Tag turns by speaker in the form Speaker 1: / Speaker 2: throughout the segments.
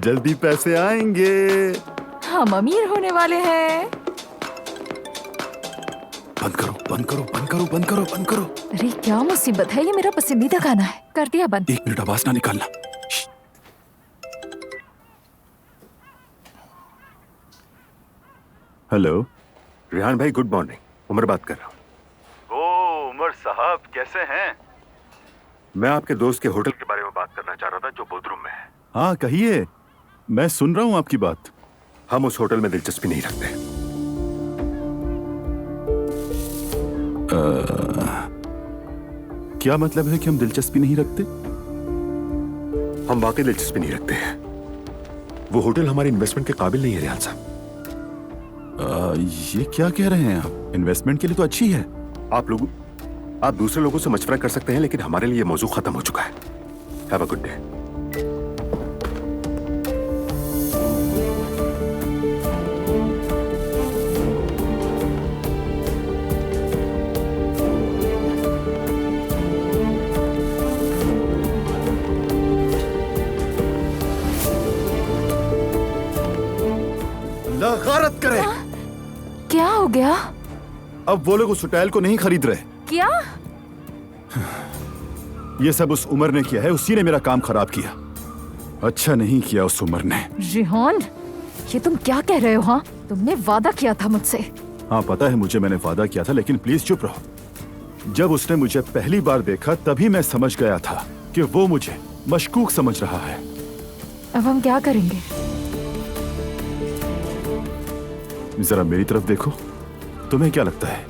Speaker 1: जल्दी पैसे आएंगे।
Speaker 2: हम अमीर होने वाले हैं।
Speaker 1: बंद करो, बंद करो, बंद करो, बंद करो, बंद करो।
Speaker 2: अरे क्या मुसीबत है, ये मेरा पसंदीदा गाना है। कर दिया बंद।
Speaker 1: 1 मिनट आवाज ना निकालना। हेलो
Speaker 3: रेहान भाई, गुड मॉर्निंग। उमर बात कर रहा हूँ।
Speaker 1: ओ उमर साहब, कैसे हैं?
Speaker 3: मैं आपके दोस्त के होटल के बारे में बात करना चाह रहा था जो बोधरूम में है।
Speaker 1: हाँ कहिए, मैं सुन रहा हूँ आपकी बात।
Speaker 3: हम उस होटल में दिलचस्पी नहीं रखते।
Speaker 1: क्या मतलब है कि हम दिलचस्पी नहीं रखते?
Speaker 3: हम वाकई दिलचस्पी नहीं रखते हैं। वो होटल हमारे इन्वेस्टमेंट के काबिल नहीं है रेहान साहब।
Speaker 1: ये क्या कह रहे हैं आप? इन्वेस्टमेंट के लिए तो अच्छी है।
Speaker 3: आप दूसरे लोगों से मशवरा कर सकते हैं, लेकिन हमारे लिए ये मौजू खत्म हो चुका है। Have a good day.
Speaker 1: अल्लाह गारत करे।
Speaker 2: क्या हो गया?
Speaker 1: अब वो लोग उस होटल को नहीं खरीद रहे।
Speaker 2: क्या?
Speaker 1: ये सब उस उमर ने किया है। उसी ने मेरा काम खराब किया। अच्छा नहीं किया उस उमर ने।
Speaker 2: रेहान, ये तुम क्या कह रहे हो? हाँ, तुमने वादा किया था मुझसे।
Speaker 1: हाँ पता है मुझे, मैंने वादा किया था, लेकिन प्लीज चुप रहो। जब उसने मुझे पहली बार देखा तभी मैं समझ गया था कि वो मुझे मशकूक समझ रहा है।
Speaker 2: अब हम क्या करेंगे?
Speaker 1: जरा मेरी तरफ देखो। तुम्हें क्या लगता है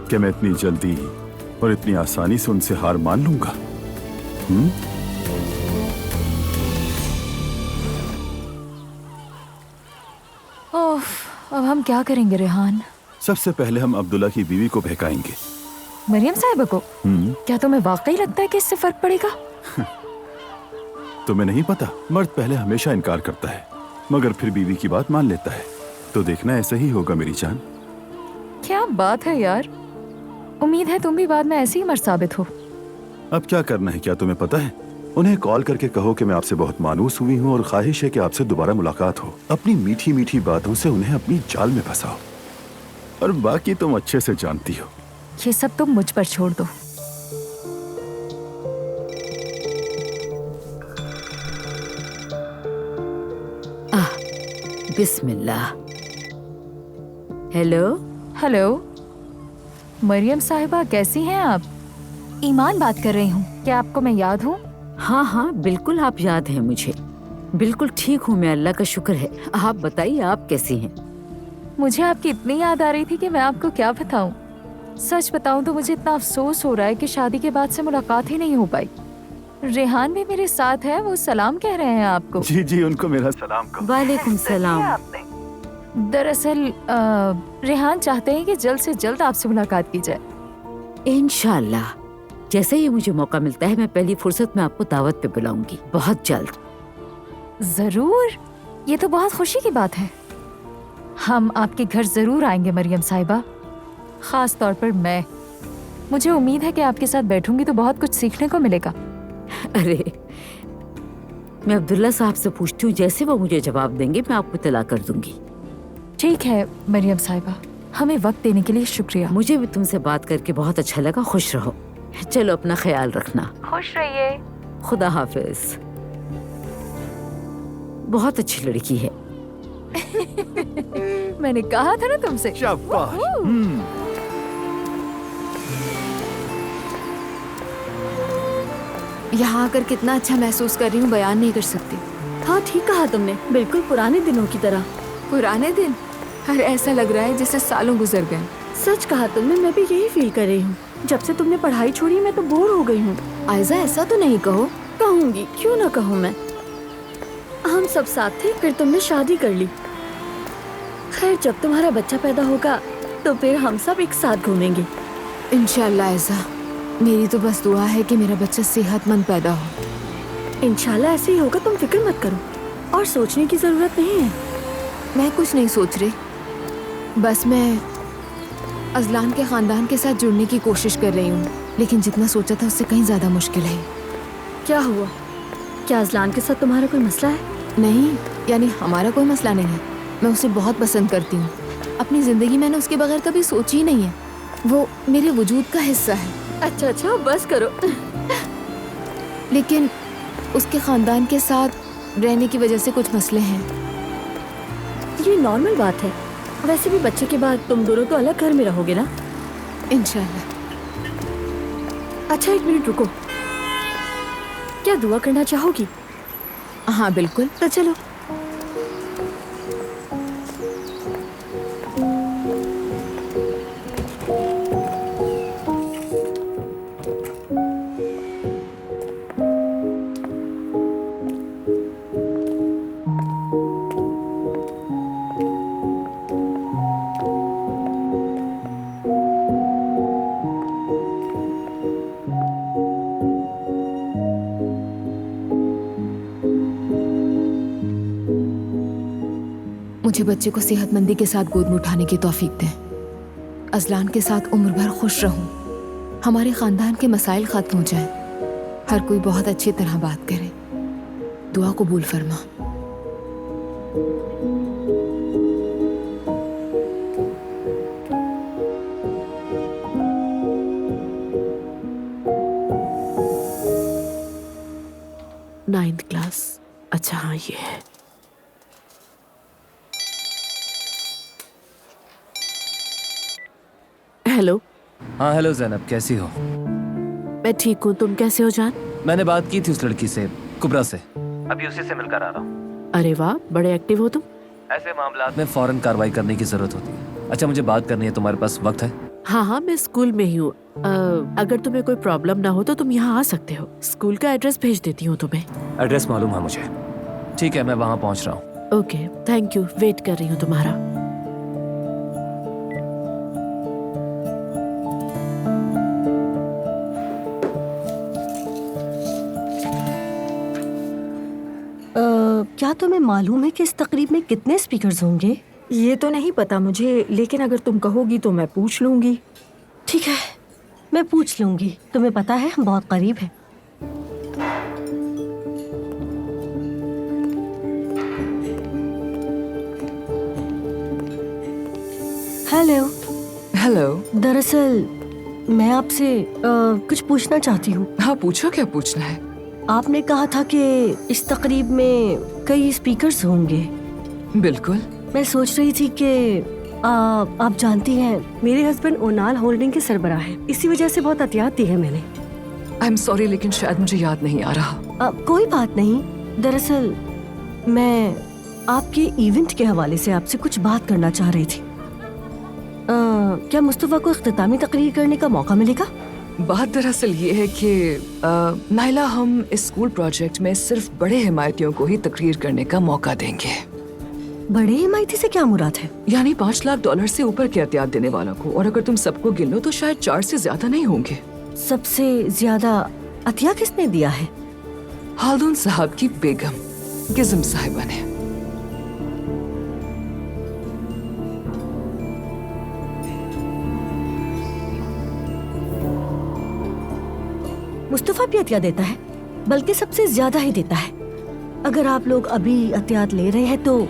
Speaker 1: कि मैं इतनी जल्दी और इतनी आसानी से उनसे हार मान लूंगा?
Speaker 2: ओफ, अब हम क्या करेंगे रेहान?
Speaker 1: सबसे पहले हम अब्दुल्ला की बीवी को बहकाएंगे।
Speaker 2: मरियम साहिबा को? क्या तुम्हें वाकई लगता है कि इससे फर्क पड़ेगा?
Speaker 1: तुम्हें नहीं पता, मर्द पहले हमेशा इनकार करता है मगर फिर बीवी की बात मान लेता है। तो देखना ऐसा ही होगा मेरी जान।
Speaker 2: क्या बात है यार, उम्मीद है तुम भी बाद में ऐसे ही मर्द साबित हो।
Speaker 1: अब क्या करना है क्या तुम्हें पता है? उन्हें कॉल करके कहो कि मैं आपसे बहुत मानूस हुई हूँ और ख्वाहिश है कि आपसे दोबारा मुलाकात हो। अपनी मीठी मीठी बातों से उन्हें अपनी जाल में फंसाओ। और बाकी तुम अच्छे से जानती हो।
Speaker 2: ये सब तुम मुझ पर छोड़ दो।
Speaker 4: बिस्मिल्लाह। हेलो।
Speaker 2: हेलो मरियम साहिबा, कैसी हैं आप? ईमान बात कर रही हूँ। क्या आपको मैं याद हूँ?
Speaker 4: हाँ हाँ बिल्कुल, आप याद हैं मुझे। बिल्कुल ठीक हूँ मैं, अल्लाह का शुक्र है। आप बताइए, आप कैसी हैं?
Speaker 2: मुझे आपकी इतनी याद आ रही थी कि मैं आपको क्या बताऊं। सच बताऊं तो मुझे इतना अफसोस हो रहा है कि शादी के बाद से मुलाकात ही नहीं हो पाई। रेहान भी मेरे साथ है, वो सलाम कह रहे हैं आपको।
Speaker 1: जी जी, उनको मेरा सलाम कहो।
Speaker 4: वालेकुम सलाम।
Speaker 2: दरअसल रेहान चाहते हैं कि जल्द से जल्द आपसे मुलाकात की जाए।
Speaker 4: इंशाल्लाह जैसे ही मुझे मौका मिलता है मैं पहली फुर्सत में आपको दावत पे बुलाऊंगी, बहुत जल्द।
Speaker 2: जरूर, ये तो बहुत खुशी की बात है। हम आपके घर जरूर आएंगे मरियम साहिबा, खास तौर पर मैं। मुझे उम्मीद है कि आपके साथ बैठूंगी तो बहुत कुछ सीखने को मिलेगा।
Speaker 4: अरे मैं अब्दुल्ला साहब से पूछती हूँ, जैसे वो मुझे जवाब देंगे मैं आपको इत्तला कर दूंगी।
Speaker 2: ठीक है मरियम साहिबा, हमें वक्त देने के लिए शुक्रिया।
Speaker 4: मुझे भी तुमसे बात करके बहुत अच्छा लगा। खुश रहो। चलो अपना ख्याल रखना।
Speaker 2: खुश रहिए।
Speaker 4: खुदा हाफिज। बहुत अच्छी लड़की है।
Speaker 2: मैंने कहा था ना तुमसे।
Speaker 1: शाबाश।
Speaker 5: यहाँ आकर कितना अच्छा महसूस कर रही हूँ, बयान नहीं कर सकती। हाँ ठीक कहा तुमने, बिल्कुल पुराने दिनों की तरह। पुराने दिन? अरे ऐसा लग रहा है जैसे सालों गुजर गए। सच कहा तुमने, मैं भी यही फील कर रही हूँ। जब से तुमने पढ़ाई छोड़ी मैं तो बोर हो गई हूँ। आयजा ऐसा तो नहीं कहो। कहूँगी, क्यों ना कहूँ मैं। हम सब साथ थे, फिर तुमने शादी कर ली। खैर जब तुम्हारा बच्चा पैदा होगा तो फिर हम सब एक साथ घूमेंगे इंशाल्लाह। आयजा, मेरी तो बस दुआ है कि मेरा बच्चा सेहतमंद पैदा हो। इंशाल्लाह ऐसे ही होगा, तुम फिक्र मत करो। और सोचने की जरूरत नहीं है। मैं कुछ नहीं सोच रही, बस मैं अजलान के खानदान के साथ जुड़ने की कोशिश कर रही हूँ, लेकिन जितना सोचा था उससे कहीं ज्यादा मुश्किल है। क्या हुआ? क्या अजलान के साथ तुम्हारा कोई मसला है? नहीं, यानी हमारा कोई मसला नहीं है। मैं उसे बहुत पसंद करती हूँ। अपनी जिंदगी मैंने उसके बगैर कभी सोची ही नहीं है। वो मेरे वजूद का हिस्सा है।
Speaker 4: अच्छा बस करो।
Speaker 5: लेकिन उसके खानदान के साथ रहने की वजह से कुछ मसले हैं।
Speaker 4: ये नॉर्मल बात है। वैसे भी बच्चे के बाद तुम दोनों तो अलग घर में रहोगे ना।
Speaker 5: इंशाल्लाह।
Speaker 4: अच्छा 1 मिनट रुको, क्या दुआ करना चाहोगी?
Speaker 5: हाँ बिल्कुल।
Speaker 4: तो चलो।
Speaker 5: मुझे बच्चे को सेहतमंदी के साथ गोद में उठाने की तौफीक दें। अजलान के साथ उम्र भर खुश रहूं। हमारे खानदान के मसाइल खत्म हो जाएं। हर कोई बहुत अच्छी तरह बात करे। दुआ कबूल फरमा।
Speaker 4: Ninth class. अच्छा हाँ ये है। हेलो।
Speaker 6: हाँ हेलो जैनब, कैसी हो?
Speaker 4: मैं ठीक हूँ, तुम कैसे हो जान?
Speaker 6: मैंने बात की थी उस लड़की से, कुबरा से। अभी उसी से मिलकर आ रहा हूँ।
Speaker 4: अरे वाह, बड़े एक्टिव हो तुम।
Speaker 6: ऐसे मामलात में फौरन कार्रवाई करने की जरूरत होती है। अच्छा मुझे बात करनी है, तुम्हारे पास वक्त है?
Speaker 4: हाँ मैं स्कूल में ही हूँ। अगर तुम्हें कोई प्रॉब्लम ना हो तो तुम यहाँ आ सकते हो। स्कूल का एड्रेस भेज देती हूँ तुम्हें।
Speaker 6: एड्रेस मालूम है मुझे। ठीक है, मैं वहाँ पहुँच रहा हूँ।
Speaker 4: ओके थैंक यू, वेट कर रही हूँ तुम्हारा।
Speaker 7: क्या तुम्हें मालूम है कि इस तकरीब में कितने स्पीकर्स होंगे?
Speaker 8: ये तो नहीं पता मुझे, लेकिन अगर तुम कहोगी तो मैं पूछ लूंगी।
Speaker 7: ठीक है, मैं पूछ लूंगी। तुम्हें पता है हम बहुत करीब हैं। हेलो।
Speaker 8: हेलो।
Speaker 7: दरअसल मैं आपसे कुछ पूछना चाहती हूँ।
Speaker 8: हाँ पूछो, क्या पूछना है?
Speaker 7: आपने कहा था कि इस तकरीब में कई स्पीकर्स होंगे।
Speaker 8: बिल्कुल।
Speaker 7: मैं सोच रही थी कि आप जानती हैं मेरे हस्बैंड ओनाल होल्डिंग के सरबराह हैं। इसी वजह से बहुत एहतियात दी है मैंने।
Speaker 8: आई एम सॉरी, लेकिन शायद मुझे याद नहीं आ रहा।
Speaker 7: कोई बात नहीं। दरअसल मैं आपके इवेंट के हवाले से आपसे कुछ बात करना चाह रही थी। क्या मुस्तफा को इख्तितामी तकरीर करने का मौका मिलेगा?
Speaker 8: बात दरअसल ये है कि नाइला, हम इस स्कूल प्रोजेक्ट में सिर्फ बड़े हिमायतियों को ही तकरीर करने का मौका देंगे।
Speaker 7: बड़े हिमायती से क्या मुराद है?
Speaker 8: यानी $5 लाख से ऊपर के एहतियात देने वालों को। और अगर तुम सबको गिन लो तो शायद 4 से ज्यादा नहीं होंगे।
Speaker 7: सबसे ज्यादा अतिया किसने दिया है?
Speaker 8: हालदून साहब की बेगम गिज़म साहिबा ने।
Speaker 7: मुस्तफा भी अतिया देता है, बल्कि सबसे ज्यादा ही देता है। अगर आप लोग अभी अतियात ले रहे हैं तो?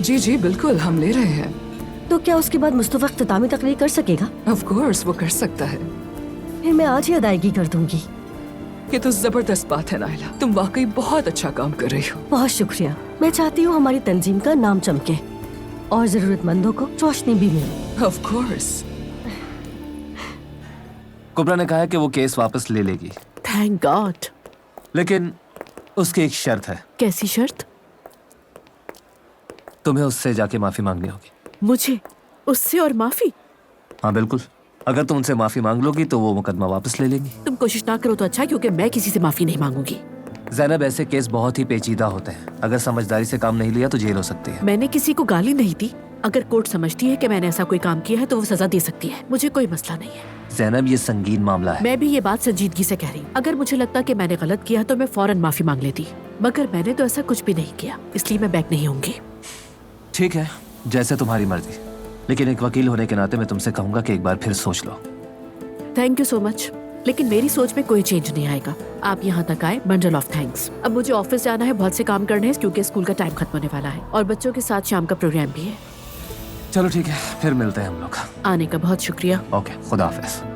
Speaker 8: जी बिल्कुल, हम ले रहे हैं।
Speaker 7: तो क्या उसके बाद मुस्तफा इख्तितामी तकरीर कर सकेगा?
Speaker 8: ऑफ कोर्स वो कर सकता है।
Speaker 7: फिर मैं आज ही अदायगी कर दूंगी।
Speaker 8: ये तो जबरदस्त बात है नाइला, तुम वाकई बहुत अच्छा काम कर रही हो।
Speaker 7: बहुत शुक्रिया। मैं चाहती हूँ हमारी तंजीम का नाम चमके और जरूरतमंदों को रोशनी भी मिले।
Speaker 8: Of course.
Speaker 6: कुबरा ने कहा है कि वो केस वापस ले लेगी।
Speaker 4: Thank God.
Speaker 6: लेकिन उसकी एक शर्त है।
Speaker 4: कैसी शर्त?
Speaker 6: तुम्हें उससे जाके माफी मांगनी होगी।
Speaker 4: मुझे उससे और माफी?
Speaker 6: हाँ बिल्कुल। अगर तुम उनसे माफी मांग लोगी तो वो मुकदमा वापस ले लेंगी।
Speaker 4: तुम कोशिश ना करो तो अच्छा, क्योंकि मैं किसी से माफी नहीं मांगूंगी।
Speaker 6: ज़ैनब, ऐसे केस बहुत ही पेचीदा होते हैं। अगर समझदारी से काम नहीं लिया तो जेल हो सकती है।
Speaker 4: मैंने किसी को गाली नहीं दी। अगर कोर्ट समझती है कि मैंने ऐसा कोई काम किया है तो वो सजा दे सकती है। मुझे कोई मसला नहीं है।
Speaker 6: ज़ैनब, ये संगीन मामला है।
Speaker 4: मैं भी ये बात संजीदगी से कह रही हूँ। अगर मुझे लगता कि मैंने गलत किया तो मैं फौरन माफी मांग लेती, मगर मैंने तो ऐसा कुछ भी नहीं किया, इसलिए मैं बैक नहीं होंगी।
Speaker 6: ठीक है, जैसे तुम्हारी मर्जी। लेकिन एक वकील होने के नाते मैं तुमसे कहूंगा कि एक बार फिर सोच लो।
Speaker 4: Thank you so much. लेकिन मेरी सोच में कोई चेंज नहीं आएगा। आप यहाँ तक आए, बंडल ऑफ थैंक्स। अब मुझे ऑफिस जाना है, बहुत से काम करने हैं क्योंकि स्कूल का टाइम खत्म होने वाला है और बच्चों के साथ शाम का प्रोग्राम भी है।
Speaker 6: चलो ठीक है, फिर मिलते हैं हम लोग।
Speaker 4: आने का बहुत शुक्रिया।
Speaker 6: ओके, खुदा हाफिज।